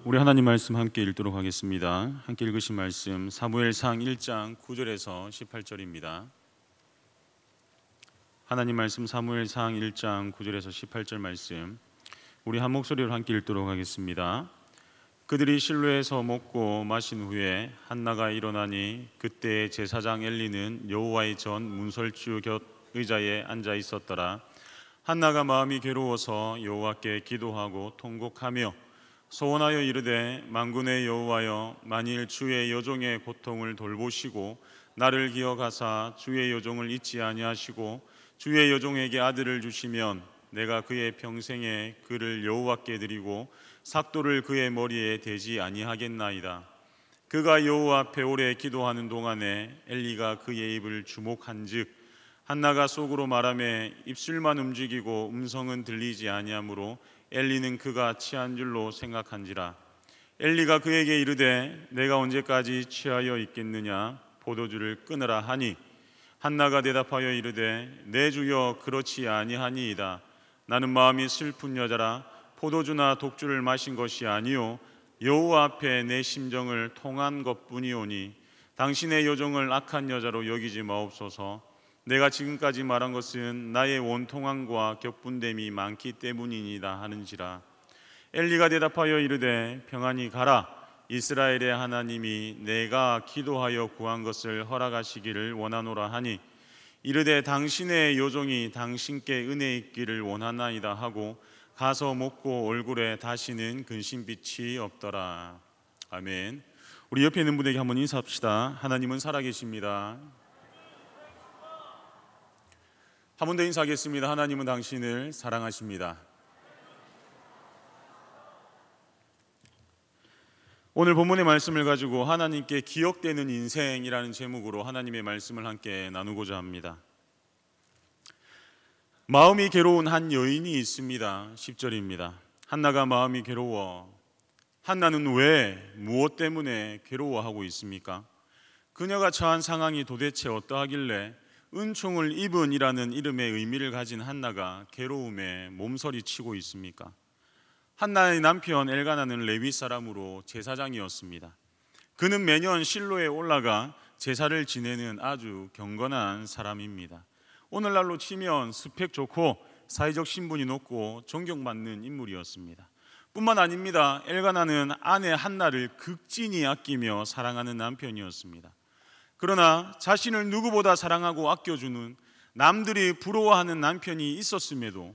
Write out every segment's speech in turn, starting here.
우리 하나님 말씀 함께 읽도록 하겠습니다. 함께 읽으신 말씀 사무엘상 1장 9절에서 18절입니다. 하나님 말씀 사무엘상 1장 9절에서 18절 말씀 우리 한 목소리로 함께 읽도록 하겠습니다. 그들이 실로에서 먹고 마신 후에 한나가 일어나니 그때 제사장 엘리는 여호와의 전 문설주 곁 의자에 앉아 있었더라. 한나가 마음이 괴로워서 여호와께 기도하고 통곡하며 소원하여 이르되 만군의 여호와여, 만일 주의 여종의 고통을 돌보시고 나를 기억하사 주의 여종을 잊지 아니하시고 주의 여종에게 아들을 주시면 내가 그의 평생에 그를 여호와께 드리고 삭도를 그의 머리에 대지 아니하겠나이다. 그가 여호와 앞에 오래 기도하는 동안에 엘리가 그의 입을 주목한즉 한나가 속으로 말하며 입술만 움직이고 음성은 들리지 아니하므로 엘리는 그가 취한 줄로 생각한지라. 엘리가 그에게 이르되 내가 언제까지 취하여 있겠느냐, 포도주를 끊으라 하니 한나가 대답하여 이르되 내 주여 그렇지 아니하니이다. 나는 마음이 슬픈 여자라. 포도주나 독주를 마신 것이 아니요 여호와 앞에 내 심정을 통한 것뿐이오니 당신의 여종을 악한 여자로 여기지 마옵소서. 내가 지금까지 말한 것은 나의 원통함과 격분됨이 많기 때문이니이다 하는지라. 엘리가 대답하여 이르되 평안히 가라. 이스라엘의 하나님이 내가 기도하여 구한 것을 허락하시기를 원하노라 하니 이르되 당신의 여종이 당신께 은혜 있기를 원하나이다 하고 가서 먹고 얼굴에 다시는 근심빛이 없더라. 아멘. 우리 옆에 있는 분에게 한번 인사합시다. 하나님은 살아계십니다. 한 번 더 인사하겠습니다. 하나님은 당신을 사랑하십니다. 오늘 본문의 말씀을 가지고 하나님께 기억되는 인생이라는 제목으로 하나님의 말씀을 함께 나누고자 합니다. 마음이 괴로운 한 여인이 있습니다. 10절입니다. 한나가 마음이 괴로워. 한나는 왜, 무엇 때문에 괴로워하고 있습니까? 그녀가 처한 상황이 도대체 어떠하길래 은총을 입은이라는 이름의 의미를 가진 한나가 괴로움에 몸서리치고 있습니까? 한나의 남편 엘가나는 레위 사람으로 제사장이었습니다. 그는 매년 실로에 올라가 제사를 지내는 아주 경건한 사람입니다. 오늘날로 치면 스펙 좋고 사회적 신분이 높고 존경받는 인물이었습니다. 뿐만 아닙니다. 엘가나는 아내 한나를 극진히 아끼며 사랑하는 남편이었습니다. 그러나 자신을 누구보다 사랑하고 아껴주는 남들이 부러워하는 남편이 있었음에도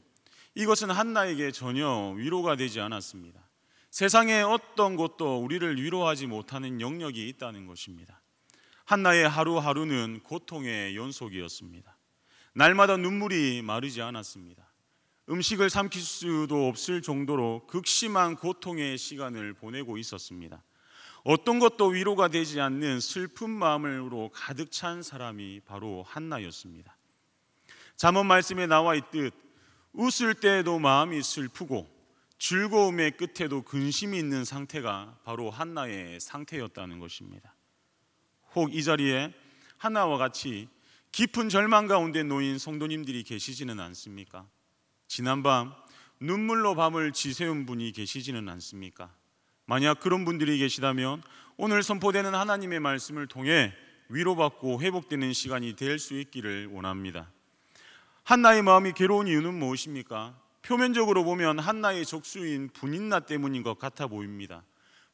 이것은 한나에게 전혀 위로가 되지 않았습니다. 세상의 어떤 것도 우리를 위로하지 못하는 영역이 있다는 것입니다. 한나의 하루하루는 고통의 연속이었습니다. 날마다 눈물이 마르지 않았습니다. 음식을 삼킬 수도 없을 정도로 극심한 고통의 시간을 보내고 있었습니다. 어떤 것도 위로가 되지 않는 슬픈 마음으로 가득 찬 사람이 바로 한나였습니다. 잠언 말씀에 나와 있듯 웃을 때에도 마음이 슬프고 즐거움의 끝에도 근심이 있는 상태가 바로 한나의 상태였다는 것입니다. 혹 이 자리에 한나와 같이 깊은 절망 가운데 놓인 성도님들이 계시지는 않습니까? 지난밤 눈물로 밤을 지새운 분이 계시지는 않습니까? 만약 그런 분들이 계시다면 오늘 선포되는 하나님의 말씀을 통해 위로받고 회복되는 시간이 될 수 있기를 원합니다. 한나의 마음이 괴로운 이유는 무엇입니까? 표면적으로 보면 한나의 적수인 분인나 때문인 것 같아 보입니다.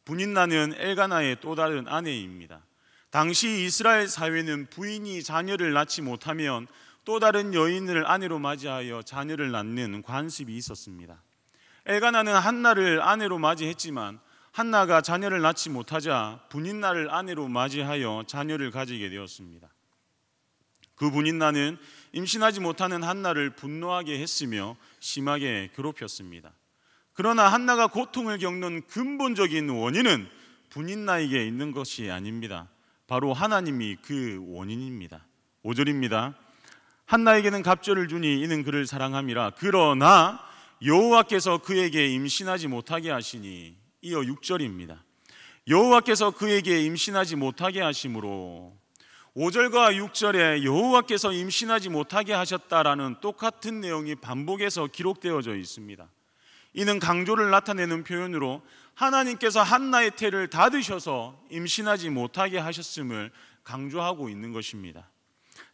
분인나는 엘가나의 또 다른 아내입니다. 당시 이스라엘 사회는 부인이 자녀를 낳지 못하면 또 다른 여인을 아내로 맞이하여 자녀를 낳는 관습이 있었습니다. 엘가나는 한나를 아내로 맞이했지만 한나가 자녀를 낳지 못하자 분인나를 아내로 맞이하여 자녀를 가지게 되었습니다. 그 분인나는 임신하지 못하는 한나를 분노하게 했으며 심하게 괴롭혔습니다. 그러나 한나가 고통을 겪는 근본적인 원인은 분인나에게 있는 것이 아닙니다. 바로 하나님이 그 원인입니다. 5절입니다. 한나에게는 갑절을 주니 이는 그를 사랑함이라. 그러나 여호와께서 그에게 임신하지 못하게 하시니. 이어 6절입니다. 여호와께서 그에게 임신하지 못하게 하심으로 5절과 6절에 여호와께서 임신하지 못하게 하셨다라는 똑같은 내용이 반복해서 기록되어져 있습니다. 이는 강조를 나타내는 표현으로 하나님께서 한나의 태를 닫으셔서 임신하지 못하게 하셨음을 강조하고 있는 것입니다.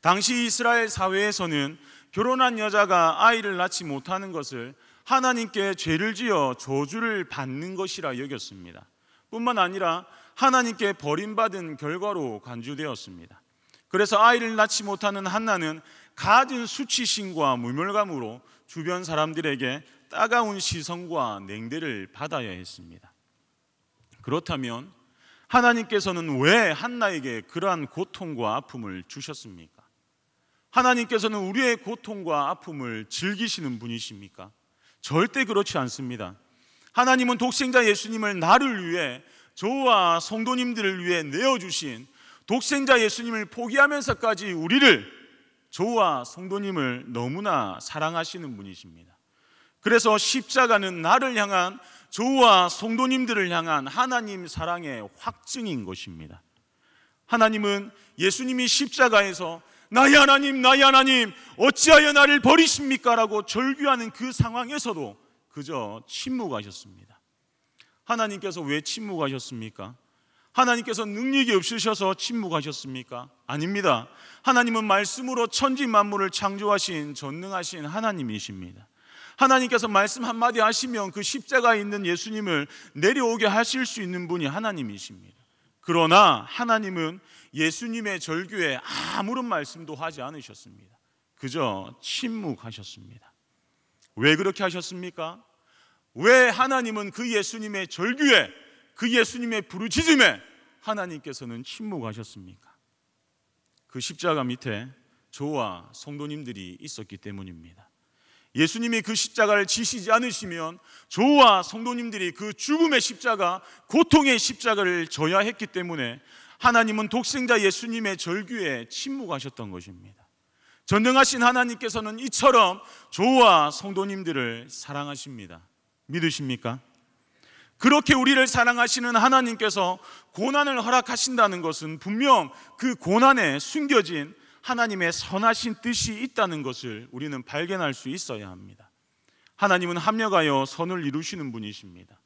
당시 이스라엘 사회에서는 결혼한 여자가 아이를 낳지 못하는 것을 하나님께 죄를 지어 저주를 받는 것이라 여겼습니다. 뿐만 아니라 하나님께 버림받은 결과로 간주되었습니다. 그래서 아이를 낳지 못하는 한나는 갖은 수치심과 무멸감으로 주변 사람들에게 따가운 시선과 냉대를 받아야 했습니다. 그렇다면 하나님께서는 왜 한나에게 그러한 고통과 아픔을 주셨습니까? 하나님께서는 우리의 고통과 아픔을 즐기시는 분이십니까? 절대 그렇지 않습니다. 하나님은 독생자 예수님을 나를 위해, 저와 성도님들을 위해 내어주신 독생자 예수님을 포기하면서까지 우리를, 저와 성도님을 너무나 사랑하시는 분이십니다. 그래서 십자가는 나를 향한, 저와 성도님들을 향한 하나님 사랑의 확증인 것입니다. 하나님은 예수님이 십자가에서 나의 하나님, 나의 하나님, 어찌하여 나를 버리십니까? 라고 절규하는 그 상황에서도 그저 침묵하셨습니다. 하나님께서 왜 침묵하셨습니까? 하나님께서 능력이 없으셔서 침묵하셨습니까? 아닙니다. 하나님은 말씀으로 천지 만물을 창조하신 전능하신 하나님이십니다. 하나님께서 말씀 한마디 하시면 그 십자가에 있는 예수님을 내려오게 하실 수 있는 분이 하나님이십니다. 그러나 하나님은 예수님의 절규에 아무런 말씀도 하지 않으셨습니다. 그저 침묵하셨습니다. 왜 그렇게 하셨습니까? 왜 하나님은 그 예수님의 절규에, 그 예수님의 부르짖음에 하나님께서는 침묵하셨습니까? 그 십자가 밑에 저와 성도님들이 있었기 때문입니다. 예수님이 그 십자가를 지시지 않으시면 저와 성도님들이 그 죽음의 십자가, 고통의 십자가를 져야 했기 때문에 하나님은 독생자 예수님의 절규에 침묵하셨던 것입니다. 전능하신 하나님께서는 이처럼 저와 성도님들을 사랑하십니다. 믿으십니까? 그렇게 우리를 사랑하시는 하나님께서 고난을 허락하신다는 것은 분명 그 고난에 숨겨진 하나님의 선하신 뜻이 있다는 것을 우리는 발견할 수 있어야 합니다. 하나님은 합력하여 선을 이루시는 분이십니다.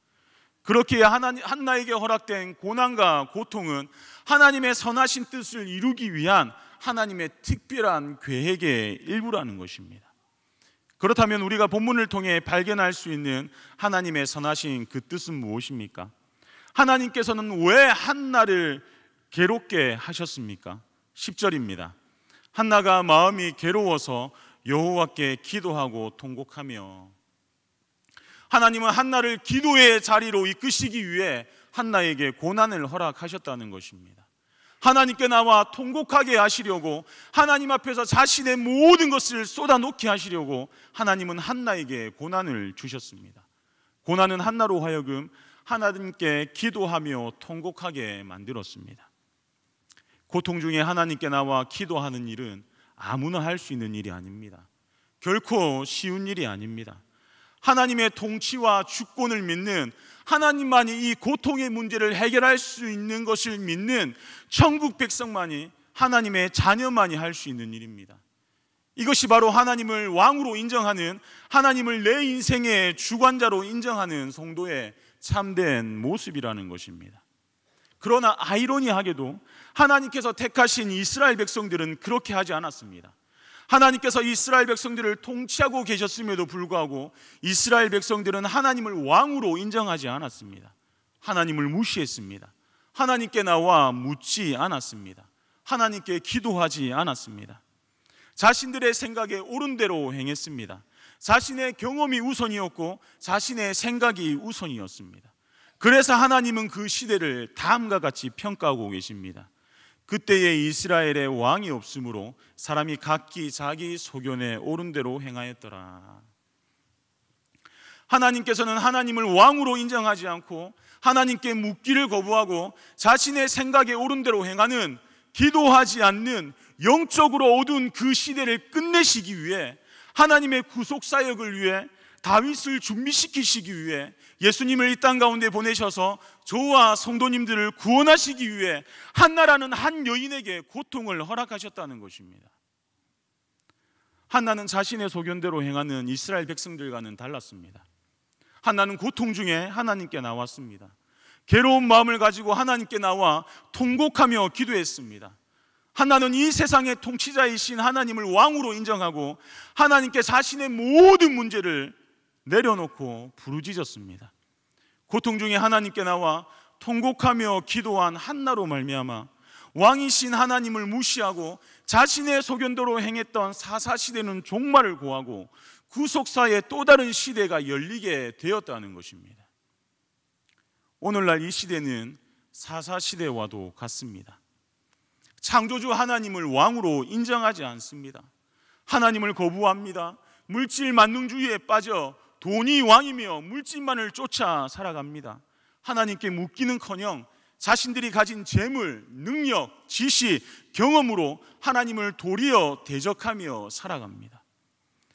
그렇게 한나에게 허락된 고난과 고통은 하나님의 선하신 뜻을 이루기 위한 하나님의 특별한 계획의 일부라는 것입니다. 그렇다면 우리가 본문을 통해 발견할 수 있는 하나님의 선하신 그 뜻은 무엇입니까? 하나님께서는 왜 한나를 괴롭게 하셨습니까? 10절입니다. 한나가 마음이 괴로워서 여호와께 기도하고 통곡하며. 하나님은 한나를 기도의 자리로 이끄시기 위해 한나에게 고난을 허락하셨다는 것입니다. 하나님께 나와 통곡하게 하시려고, 하나님 앞에서 자신의 모든 것을 쏟아놓게 하시려고 하나님은 한나에게 고난을 주셨습니다. 고난은 한나로 하여금 하나님께 기도하며 통곡하게 만들었습니다. 고통 중에 하나님께 나와 기도하는 일은 아무나 할 수 있는 일이 아닙니다. 결코 쉬운 일이 아닙니다. 하나님의 통치와 주권을 믿는, 하나님만이 이 고통의 문제를 해결할 수 있는 것을 믿는 천국 백성만이, 하나님의 자녀만이 할 수 있는 일입니다. 이것이 바로 하나님을 왕으로 인정하는, 하나님을 내 인생의 주관자로 인정하는 성도의 참된 모습이라는 것입니다. 그러나 아이러니하게도 하나님께서 택하신 이스라엘 백성들은 그렇게 하지 않았습니다. 하나님께서 이스라엘 백성들을 통치하고 계셨음에도 불구하고 이스라엘 백성들은 하나님을 왕으로 인정하지 않았습니다. 하나님을 무시했습니다. 하나님께 나와 묻지 않았습니다. 하나님께 기도하지 않았습니다. 자신들의 생각에 옳은 대로 행했습니다. 자신의 경험이 우선이었고 자신의 생각이 우선이었습니다. 그래서 하나님은 그 시대를 다음과 같이 평가하고 계십니다. 그때에 이스라엘의 왕이 없으므로 사람이 각기 자기 소견에 옳은 대로 행하였더라. 하나님께서는 하나님을 왕으로 인정하지 않고 하나님께 묻기를 거부하고 자신의 생각에 옳은 대로 행하는, 기도하지 않는 영적으로 어두운 그 시대를 끝내시기 위해, 하나님의 구속사역을 위해, 다윗을 준비시키시기 위해 예수님을 이 땅 가운데 보내셔서 저와 성도님들을 구원하시기 위해 한나라는 한 여인에게 고통을 허락하셨다는 것입니다. 한나는 자신의 소견대로 행하는 이스라엘 백성들과는 달랐습니다. 한나는 고통 중에 하나님께 나왔습니다. 괴로운 마음을 가지고 하나님께 나와 통곡하며 기도했습니다. 한나는 이 세상의 통치자이신 하나님을 왕으로 인정하고 하나님께 자신의 모든 문제를 내려놓고 부르짖었습니다. 고통 중에 하나님께 나와 통곡하며 기도한 한나로 말미암아 왕이신 하나님을 무시하고 자신의 소견대로 행했던 사사시대는 종말을 고하고 구속사의 또 다른 시대가 열리게 되었다는 것입니다. 오늘날 이 시대는 사사시대와도 같습니다. 창조주 하나님을 왕으로 인정하지 않습니다. 하나님을 거부합니다. 물질 만능주의에 빠져 돈이 왕이며 물질만을 쫓아 살아갑니다. 하나님께 묻기는커녕 자신들이 가진 재물, 능력, 지식, 경험으로 하나님을 도리어 대적하며 살아갑니다.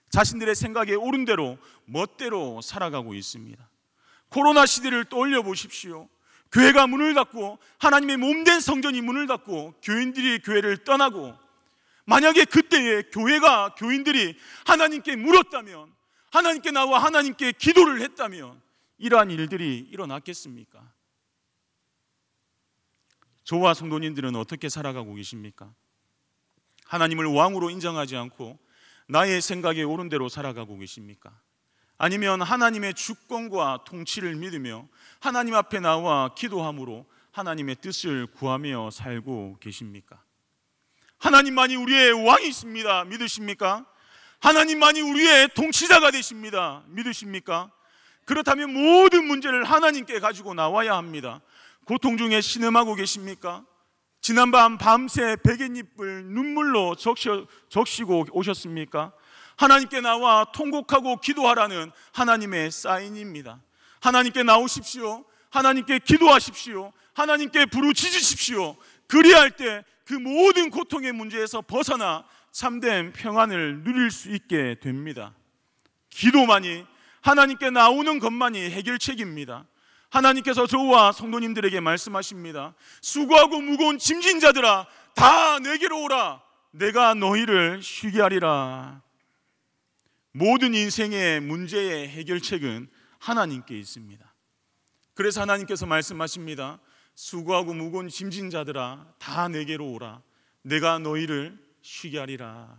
자신들의 생각에 옳은 대로 멋대로 살아가고 있습니다. 코로나 시대를 떠올려 보십시오. 교회가 문을 닫고 하나님의 몸된 성전이 문을 닫고 교인들이 교회를 떠나고, 만약에 그때에 교인들이 하나님께 물었다면, 하나님께 나와 하나님께 기도를 했다면 이러한 일들이 일어났겠습니까? 저와 성도님들은 어떻게 살아가고 계십니까? 하나님을 왕으로 인정하지 않고 나의 생각에 옳은 대로 살아가고 계십니까? 아니면 하나님의 주권과 통치를 믿으며 하나님 앞에 나와 기도함으로 하나님의 뜻을 구하며 살고 계십니까? 하나님만이 우리의 왕이십니다. 믿으십니까? 하나님만이 우리의 통치자가 되십니다. 믿으십니까? 그렇다면 모든 문제를 하나님께 가지고 나와야 합니다. 고통 중에 신음하고 계십니까? 지난밤 밤새 베갯잎을 눈물로 적시고 오셨습니까? 하나님께 나와 통곡하고 기도하라는 하나님의 사인입니다. 하나님께 나오십시오. 하나님께 기도하십시오. 하나님께 부르짖으십시오. 그리할 때 그 모든 고통의 문제에서 벗어나 참된 평안을 누릴 수 있게 됩니다. 기도만이, 하나님께 나오는 것만이 해결책입니다. 하나님께서 저와 성도님들에게 말씀하십니다. 수고하고 무거운 짐진 자들아, 다 내게로 오라. 내가 너희를 쉬게 하리라. 모든 인생의 문제의 해결책은 하나님께 있습니다. 그래서 하나님께서 말씀하십니다. 수고하고 무거운 짐진 자들아, 다 내게로 오라. 내가 너희를 쉬게 하리라.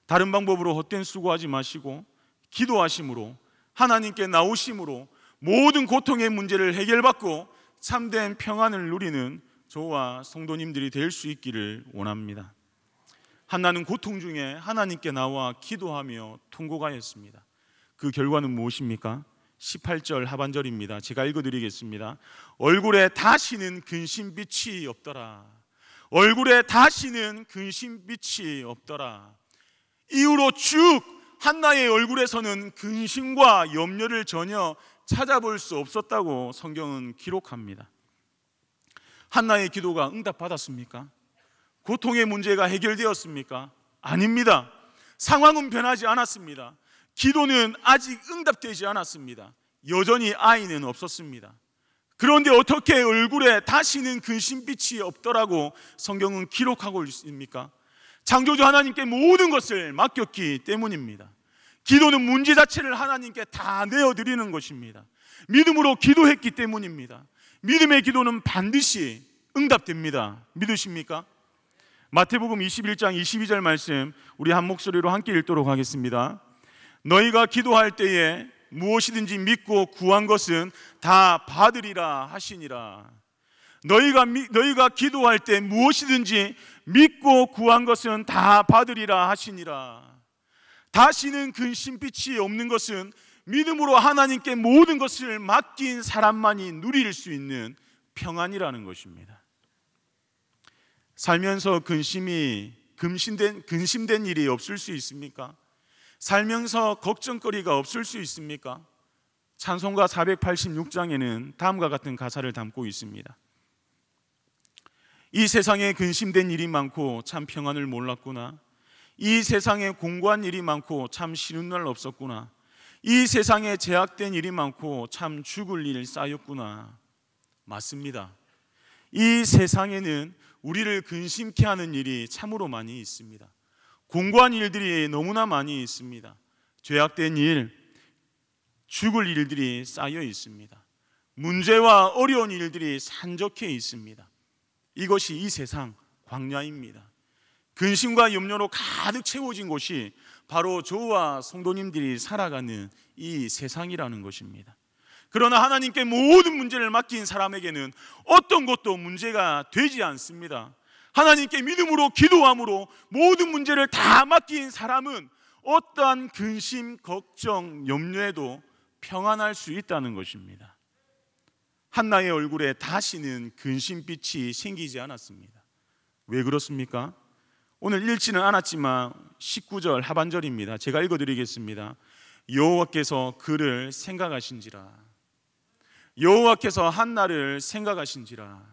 다른 방법으로 헛된 수고하지 마시고 기도하심으로, 하나님께 나오심으로 모든 고통의 문제를 해결받고 참된 평안을 누리는 저와 성도님들이 될 수 있기를 원합니다. 한나는 고통 중에 하나님께 나와 기도하며 통곡하였습니다. 그 결과는 무엇입니까? 18절 하반절입니다. 제가 읽어드리겠습니다. 얼굴에 다시는 근심빛이 없더라. 얼굴에 다시는 근심빛이 없더라. 이후로 쭉 한나의 얼굴에서는 근심과 염려를 전혀 찾아볼 수 없었다고 성경은 기록합니다. 한나의 기도가 응답받았습니까? 고통의 문제가 해결되었습니까? 아닙니다. 상황은 변하지 않았습니다. 기도는 아직 응답되지 않았습니다. 여전히 아이는 없었습니다. 그런데 어떻게 얼굴에 다시는 근심빛이 없더라고 성경은 기록하고 있습니까? 창조주 하나님께 모든 것을 맡겼기 때문입니다. 기도는 문제 자체를 하나님께 다 내어드리는 것입니다. 믿음으로 기도했기 때문입니다. 믿음의 기도는 반드시 응답됩니다. 믿으십니까? 마태복음 21장 22절 말씀 우리 한 목소리로 함께 읽도록 하겠습니다. 너희가 기도할 때에 무엇이든지 믿고 구한 것은 다 받으리라 하시니라. 너희가 기도할 때 무엇이든지 믿고 구한 것은 다 받으리라 하시니라. 다시는 근심빛이 없는 것은 믿음으로 하나님께 모든 것을 맡긴 사람만이 누릴 수 있는 평안이라는 것입니다. 살면서 근심된 일이 없을 수 있습니까? 살면서 걱정거리가 없을 수 있습니까? 찬송가 486장에는 다음과 같은 가사를 담고 있습니다. 이 세상에 근심된 일이 많고 참 평안을 몰랐구나. 이 세상에 공고한 일이 많고 참 쉬는 날 없었구나. 이 세상에 제약된 일이 많고 참 죽을 일 쌓였구나. 맞습니다. 이 세상에는 우리를 근심케 하는 일이 참으로 많이 있습니다. 공고한 일들이 너무나 많이 있습니다. 죄악된 일, 죽을 일들이 쌓여 있습니다. 문제와 어려운 일들이 산적해 있습니다. 이것이 이 세상 광야입니다. 근심과 염려로 가득 채워진 곳이 바로 저와 성도님들이 살아가는 이 세상이라는 것입니다. 그러나 하나님께 모든 문제를 맡긴 사람에게는 어떤 것도 문제가 되지 않습니다. 하나님께 믿음으로 기도함으로 모든 문제를 다 맡긴 사람은 어떠한 근심, 걱정, 염려에도 평안할 수 있다는 것입니다. 한나의 얼굴에 다시는 근심빛이 생기지 않았습니다. 왜 그렇습니까? 오늘 읽지는 않았지만 19절 하반절입니다. 제가 읽어드리겠습니다. 여호와께서 그를 생각하신지라. 여호와께서 한나를 생각하신지라.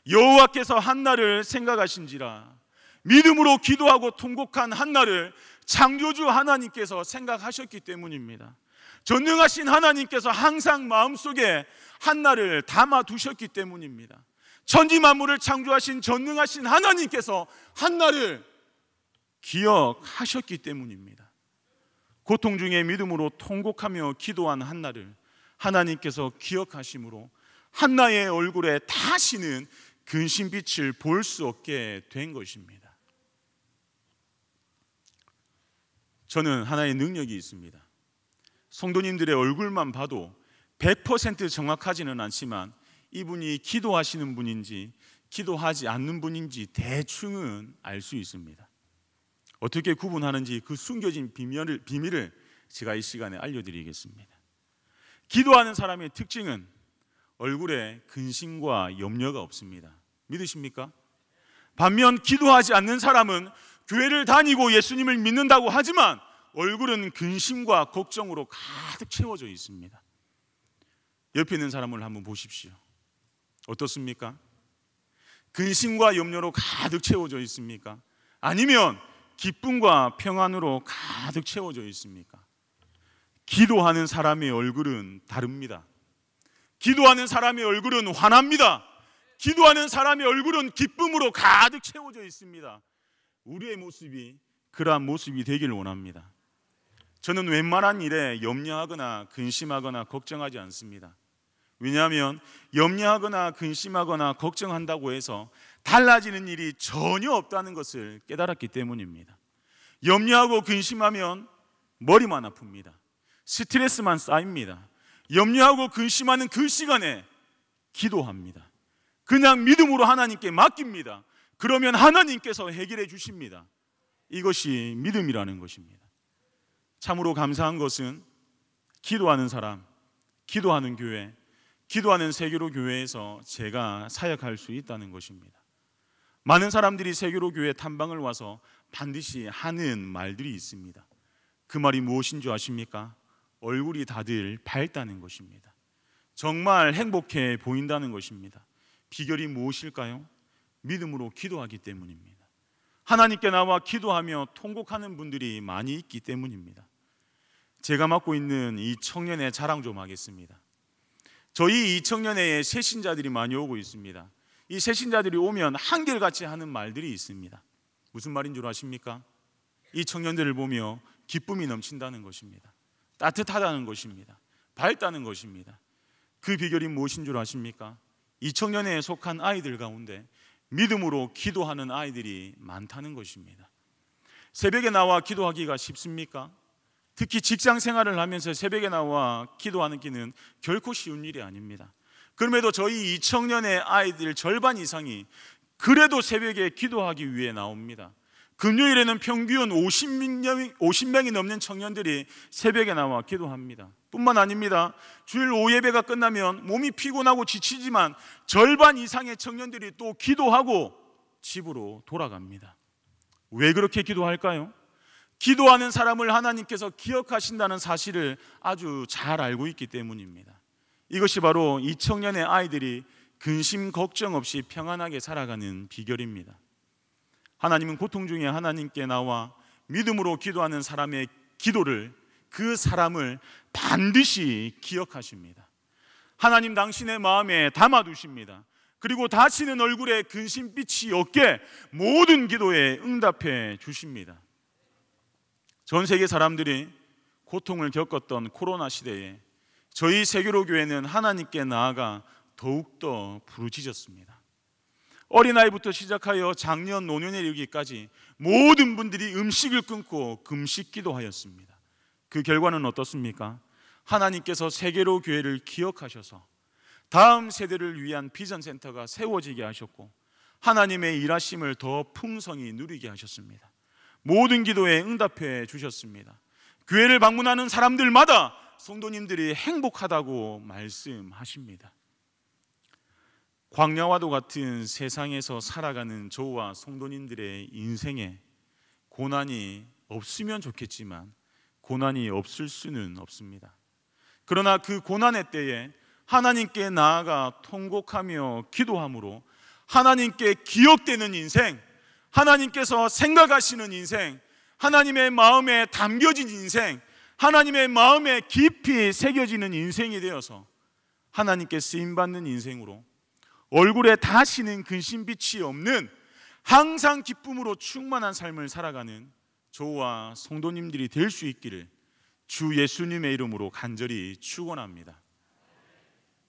여호와께서 한나를 생각하신지라. 믿음으로 기도하고 통곡한 한나를 창조주 하나님께서 생각하셨기 때문입니다. 전능하신 하나님께서 항상 마음속에 한나를 담아두셨기 때문입니다. 천지 만물을 창조하신 전능하신 하나님께서 한나를 기억하셨기 때문입니다. 고통 중에 믿음으로 통곡하며 기도한 한나를 하나님께서 기억하심으로 한나의 얼굴에 다시는 근심빛을 볼 수 없게 된 것입니다. 저는 하나의 능력이 있습니다. 성도님들의 얼굴만 봐도 100% 정확하지는 않지만 이분이 기도하시는 분인지 기도하지 않는 분인지 대충은 알 수 있습니다. 어떻게 구분하는지 그 숨겨진 비밀을 제가 이 시간에 알려드리겠습니다. 기도하는 사람의 특징은 얼굴에 근심과 염려가 없습니다. 믿으십니까? 반면 기도하지 않는 사람은 교회를 다니고 예수님을 믿는다고 하지만 얼굴은 근심과 걱정으로 가득 채워져 있습니다. 옆에 있는 사람을 한번 보십시오. 어떻습니까? 근심과 염려로 가득 채워져 있습니까? 아니면 기쁨과 평안으로 가득 채워져 있습니까? 기도하는 사람의 얼굴은 다릅니다. 기도하는 사람의 얼굴은 환합니다. 기도하는 사람의 얼굴은 기쁨으로 가득 채워져 있습니다. 우리의 모습이 그러한 모습이 되기를 원합니다. 저는 웬만한 일에 염려하거나 근심하거나 걱정하지 않습니다. 왜냐하면 염려하거나 근심하거나 걱정한다고 해서 달라지는 일이 전혀 없다는 것을 깨달았기 때문입니다. 염려하고 근심하면 머리만 아픕니다. 스트레스만 쌓입니다. 염려하고 근심하는 그 시간에 기도합니다. 그냥 믿음으로 하나님께 맡깁니다. 그러면 하나님께서 해결해 주십니다. 이것이 믿음이라는 것입니다. 참으로 감사한 것은 기도하는 사람, 기도하는 교회, 기도하는 세계로 교회에서 제가 사역할 수 있다는 것입니다. 많은 사람들이 세계로 교회 탐방을 와서 반드시 하는 말들이 있습니다. 그 말이 무엇인 줄 아십니까? 얼굴이 다들 밝다는 것입니다. 정말 행복해 보인다는 것입니다. 비결이 무엇일까요? 믿음으로 기도하기 때문입니다. 하나님께 나와 기도하며 통곡하는 분들이 많이 있기 때문입니다. 제가 맡고 있는 이 청년의 자랑 좀 하겠습니다. 저희 이 청년회에 새신자들이 많이 오고 있습니다. 이 새신자들이 오면 한결같이 하는 말들이 있습니다. 무슨 말인 줄 아십니까? 이 청년들을 보며 기쁨이 넘친다는 것입니다. 따뜻하다는 것입니다. 밝다는 것입니다. 그 비결이 무엇인 줄 아십니까? 이 청년회에 속한 아이들 가운데 믿음으로 기도하는 아이들이 많다는 것입니다. 새벽에 나와 기도하기가 쉽습니까? 특히 직장 생활을 하면서 새벽에 나와 기도하는 기는 결코 쉬운 일이 아닙니다. 그럼에도 저희 이 청년의 아이들 절반 이상이 그래도 새벽에 기도하기 위해 나옵니다. 금요일에는 평균 50명이 넘는 청년들이 새벽에 나와 기도합니다. 뿐만 아닙니다. 주일 오후 예배가 끝나면 몸이 피곤하고 지치지만 절반 이상의 청년들이 또 기도하고 집으로 돌아갑니다. 왜 그렇게 기도할까요? 기도하는 사람을 하나님께서 기억하신다는 사실을 아주 잘 알고 있기 때문입니다. 이것이 바로 이 청년의 아이들이 근심 걱정 없이 평안하게 살아가는 비결입니다. 하나님은 고통 중에 하나님께 나와 믿음으로 기도하는 사람의 기도를, 그 사람을 반드시 기억하십니다. 하나님 당신의 마음에 담아두십니다. 그리고 다시는 얼굴에 근심빛이 없게 모든 기도에 응답해 주십니다. 전 세계 사람들이 고통을 겪었던 코로나 시대에 저희 세계로 교회는 하나님께 나아가 더욱더 부르짖었습니다. 어린아이부터 시작하여 장년 노년에 이르기까지 모든 분들이 음식을 끊고 금식 기도하였습니다. 그 결과는 어떻습니까? 하나님께서 세계로 교회를 기억하셔서 다음 세대를 위한 비전센터가 세워지게 하셨고 하나님의 일하심을 더 풍성히 누리게 하셨습니다. 모든 기도에 응답해 주셨습니다. 교회를 방문하는 사람들마다 성도님들이 행복하다고 말씀하십니다. 광야와도 같은 세상에서 살아가는 저와 성도님들의 인생에 고난이 없으면 좋겠지만 고난이 없을 수는 없습니다. 그러나 그 고난의 때에 하나님께 나아가 통곡하며 기도함으로 하나님께 기억되는 인생, 하나님께서 생각하시는 인생, 하나님의 마음에 담겨진 인생, 하나님의 마음에 깊이 새겨지는 인생이 되어서 하나님께 쓰임받는 인생으로 얼굴에 다시는 근심빛이 없는 항상 기쁨으로 충만한 삶을 살아가는 저와 성도님들이 될 수 있기를 주 예수님의 이름으로 간절히 축원합니다.